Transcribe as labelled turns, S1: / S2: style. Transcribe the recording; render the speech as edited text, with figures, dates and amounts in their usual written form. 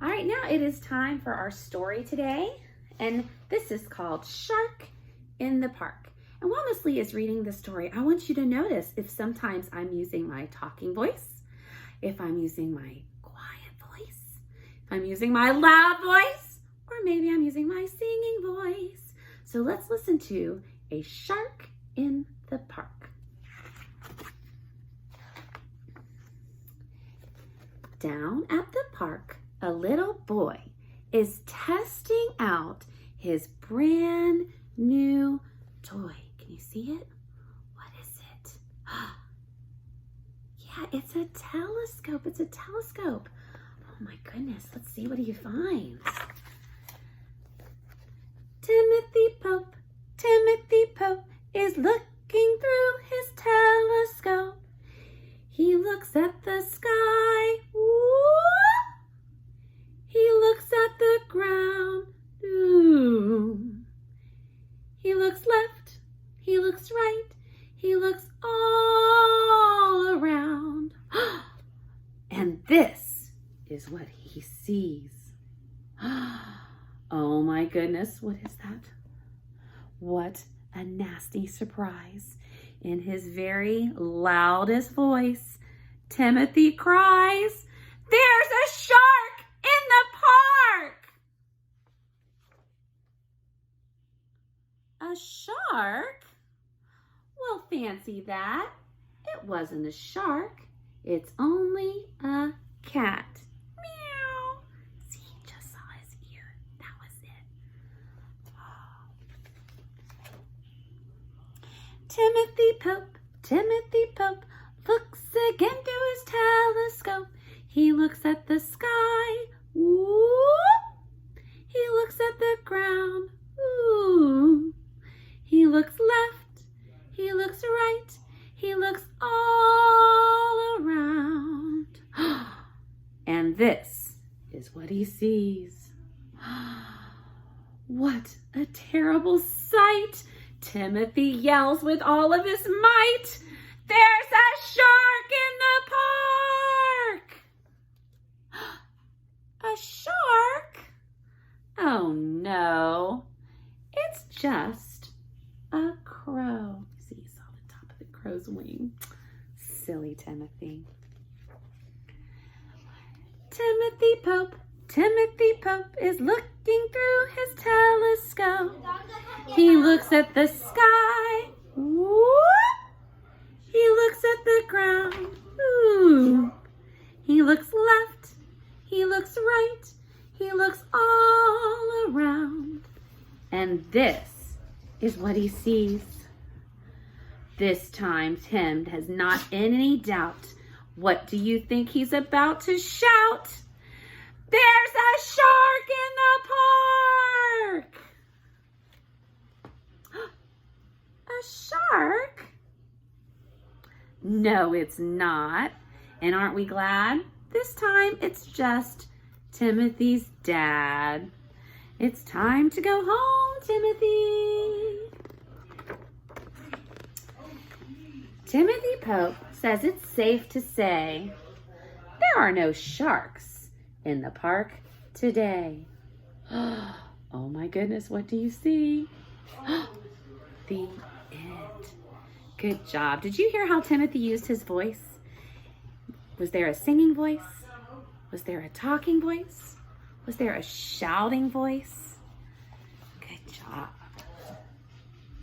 S1: All right, now it is time for our story today, and this is called Shark in the Park. And while Miss Lee is reading the story, I want you to notice if sometimes I'm using my talking voice, if I'm using my quiet voice, if I'm using my loud voice, or maybe I'm using my singing voice. So let's listen to A Shark in the Park. Down at the park, a little boy is testing out his brand new toy. Can you see it? What is it? Yeah, it's a telescope. It's a telescope. Oh my goodness. Let's see what he finds. Timothy Pope is looking through his telescope. He looks at the sky. Whoop! He looks at the ground. Ooh. He looks left. He looks right. He looks all around. And this is what he sees. Oh my goodness, what is that? What a nasty surprise. In his very loudest voice, Timothy cries, "There's a shark in the park!" A shark? Well, fancy that. It wasn't a shark. It's only a cat. Meow. See, he just saw his ear. That was it. Timothy Pope looks again through his telescope. He looks at the sky. Whoop! He looks at the ground. Ooh! He looks left. He looks right. He looks all around. And this is what he sees. What a terrible sight! Timothy yells with all of his might, "There's a shark in the park!" A shark? Oh no, it's just a crow. See, you saw the top of the crow's wing. Silly Timothy. Timothy Pope is looking through his telescope. He looks at the sky. Whoop! He looks at the ground. Ooh! He looks left. He looks right. He looks all around. And this is what he sees. This time, Tim has not any doubt. What do you think he's about to shout? "There's a shark in the park!" A shark? No, it's not. And aren't we glad? This time it's just Timothy's dad. It's time to go home, Timothy. Timothy Pope says it's safe to say there are no sharks in the park today. Oh my goodness, what do you see? The end. Good job. Did you hear how Timothy used his voice? Was there a singing voice? Was there a talking voice? Was there a shouting voice? Good job.